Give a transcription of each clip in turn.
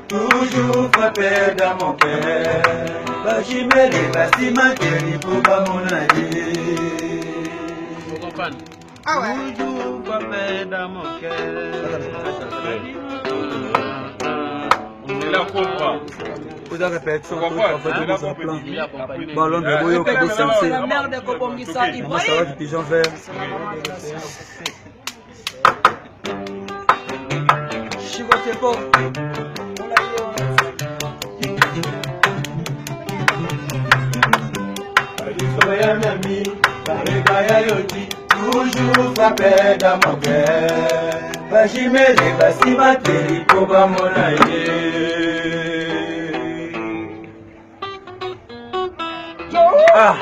Toujours frappé dans mon cœur. Bachimele, Basimanteri, pour pas mon allié. Ah ouais. Toujours frappé dans mon cœur. C'est la comprend. Vous avez répété son Ballon de Boyo, Kabo Sensei. La mère de Kobongisa, il Moi, ça va, pigeon vert. Chigote po. Toujours frappé dans mon cœur. Bachimele, Basimanteri, pour pas mon allié. Ah,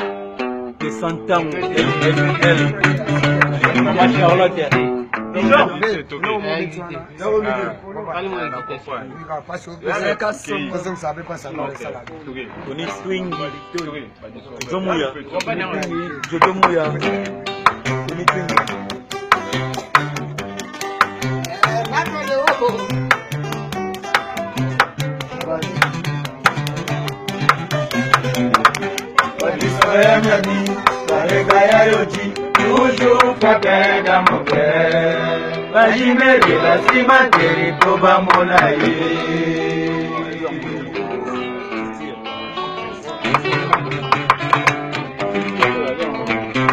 que s'entend. Maman Charlotte. Tony Swing, Jomoya, Jomoya, Tony Swing. Toujours frappé dans mon cœur. Bachimele, Basimanteri, pour pas mon allié.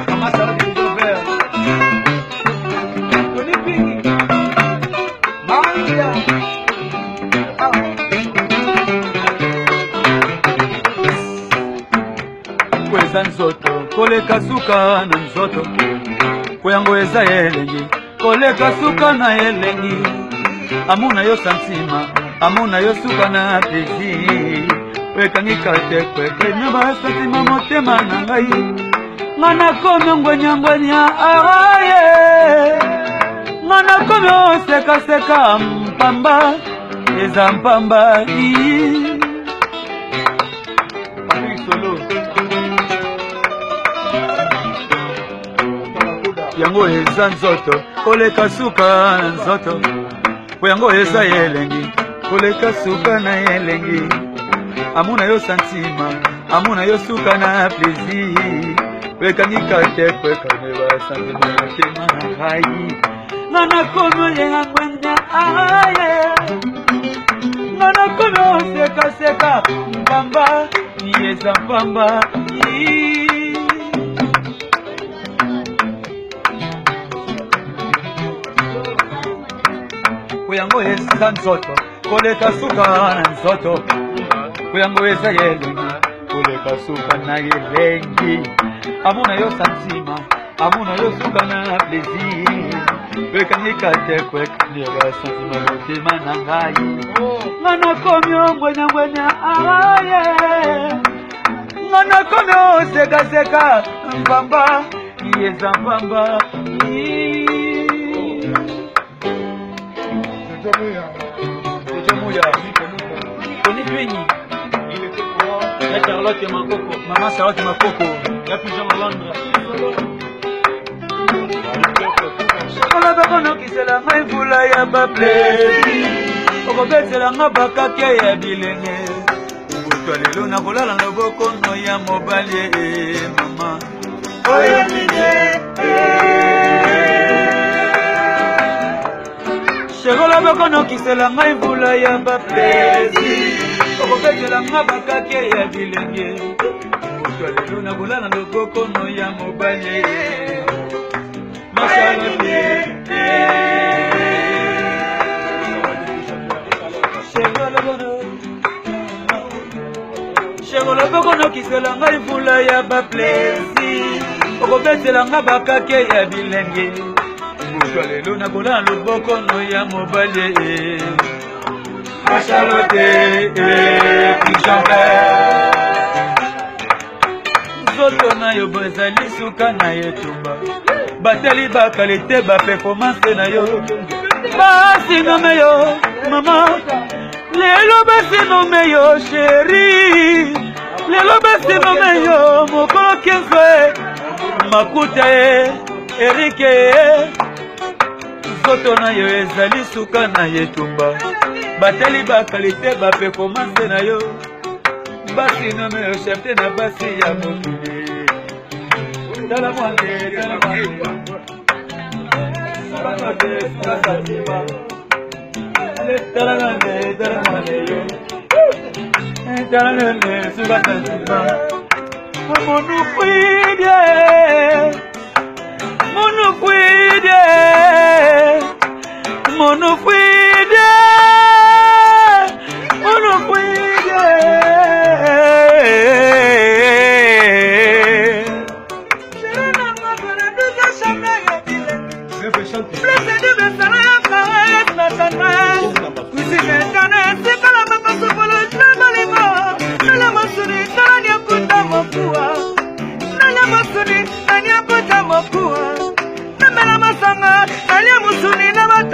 Comment ça va, pigeon vert? Tony Swing. Maria. Kweza nzoto koleka suka na nzoto kweyango eza elengi koleka suka na elengi amuna yo santima amuna yo suka na plaisir wekangika te kwekenya basantima motema na ngai ngana komi ngwenyangwenya aye ngana komi osekaseka mpamba eza mpamba solo yango eza nzoto koleka suka na nzoto yango eza elengi koleka suka na elengi amuna yo santima amuna yo suka na plaisir wekangika te kwekane basantima motema na ngai ngana komi oyenga ngwenya aye ngana komi osekaseka mpamba eza mpamba kuyango eza nzoto koleka suka na nzoto kuyango eza elengi koleka suka na elengi amuna yo santima amuna yo suka na plaisir wekangika te kwekane basantima motema na ngai ngana komi ongwenyangwenya aye ngana komi osekaseka mpamba eza mpamba Jomoya, Tony Swing, Charlotte Makoko, Maman Charlotte Makoko, ya pigeon Londres. Chokola bakono kisela ngai mvula ya baplesi, okobetela nga bakake ya bilenge. Kutwa lelo nakolala na loboko no ya mobali mama. Oyo mine. Chegola bakono kisela ngai mvula ya baplesi, okobetela nga bakake ya bilenge. Kutwa lelo nakolala na loboko no ya mobali. Chegola bakono kisela ngai mvula ya baplesi, okobetela nga bakake ya bilenge. Kutwa lelo nakolala na loboko no ya mobali. Charlotte pigeon vert. Nzoto na yo bozali suka na etumba, bateli bakalite baperformance na yo basinome yo mama, lelo basinome yo sheri, lelo basinome yo mokolo 15 makuta Erike Zoto na yo ezali suka na yetumba Bateli ba kalite ba performance na yo Basi no me chefte na basi ya mokili Dala mwane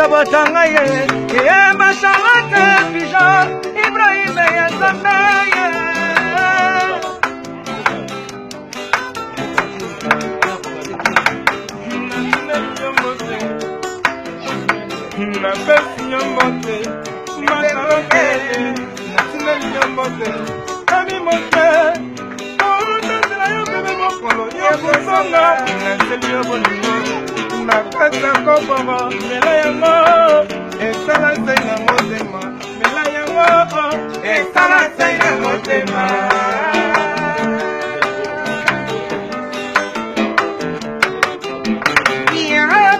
Batanga ye basharate Bijan Ibrahim ya Zambaye na besi nyambote masarate na tineli nyambote kami mote na yo bebe mokolo yo kusonga na seli yo bolingo na kata kobomo mela yango esala sei na motema mela yango esala sei na motema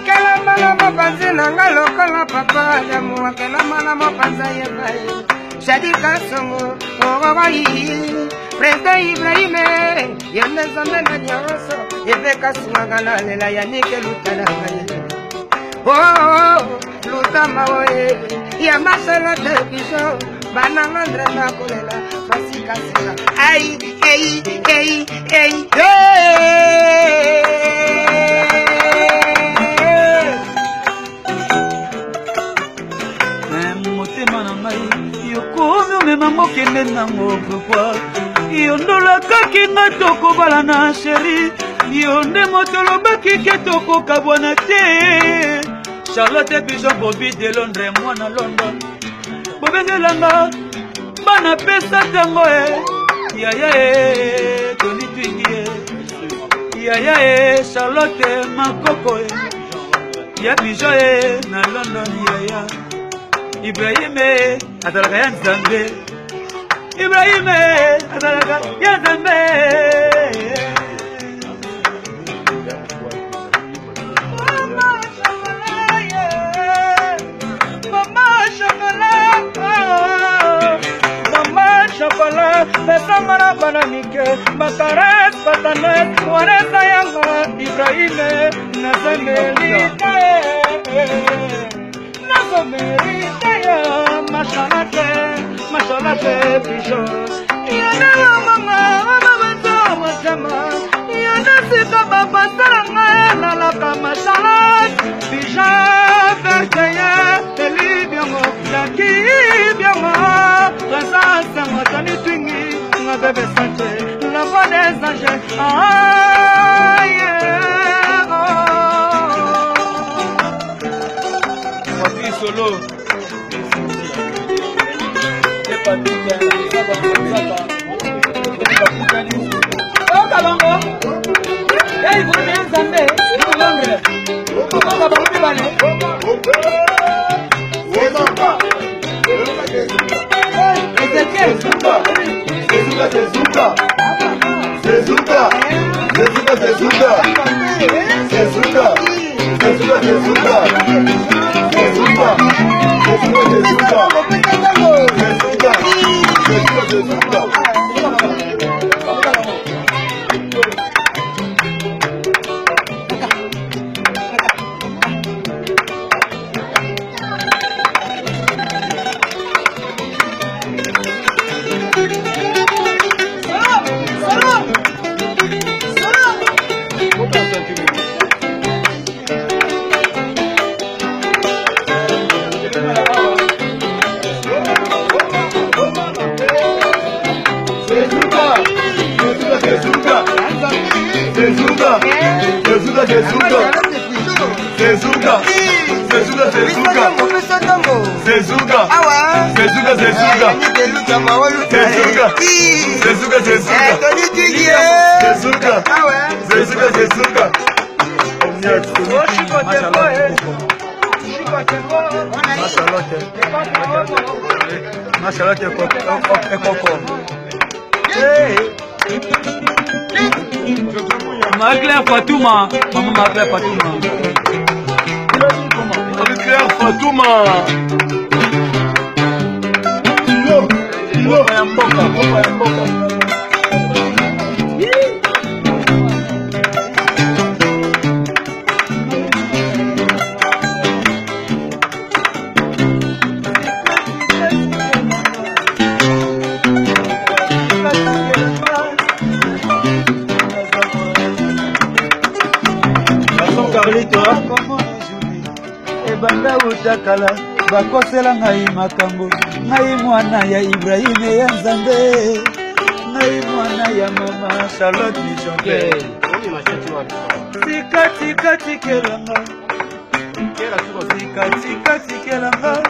kala mala mopanzi nanga lokola papa yamu kala mala mopanza yebai jadi kasongo ogai Presta Ibrahime yende zambe na nyaroso yebe kasunga na lela yanike lutana ngai oh lutama oye ya masala de biso bananga ndra kolela basika sika ai motema na ngai yokomi omema mokende nango pourquoi Yondola kaki nga tokobala na sheri Yonde motolo baki ke tokokabwana te Charlotte Bijon Bobby de Londres mwana London Bobengelanga bana pesa tango Yaya Tony Twingie Yaya Charlotte Makoko Ya Bijon na London yaya Ibrahime atalaka ya Nzambe Ibrahim Azalaka Yazambe Mama chocolat Besamara bananike Bakares patanet Waresa yanga Ibrahim Nazamelita Nazamelita Mashalate Bijon Yana mama mama jama Yana sita baba saranga Nalaka mashalat Bijon Verteye Eli biango Laki biango Rasa sama tani twingi Nga bebe sante La voix des anges Ah yeah Voici solo Zezuga. Awa. Zezuga, Zezuga. Zezuga maolu. Zezuga. Zezuga, Zezuga. Tony Tiggy. Zezuga. Awa. Zezuga, Zezuga. Machalot est coco. Marie-Claire Fatouma. Maman Marie-Claire Fatouma. Marie-Claire Fatouma. Ebanda utakala bakosela ngai makambo ngai mwana ya Ibrahim ya Nzambe ngai mwana ya mama Charlotte Michonke Sikati kelanga Sikati kelanga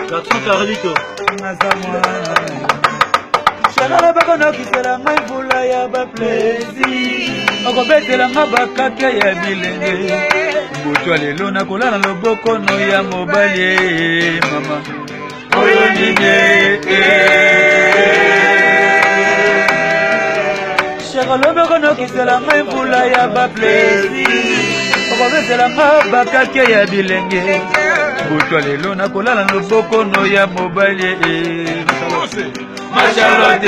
Garçon Carlito naza mwana Shalala bakona kisela ngai mbula ya ba plaisir okobetela nga bakake ya bilenge butu lelo nakolala loboko no ya mobali mama oyo nini shaka loboko nokisela ngai mbula ya baplaisir okobetela nga bakake ya bilenge butu lelo nakolala loboko no ya mobali Machalot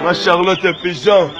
Ma Charlotte Pigeon.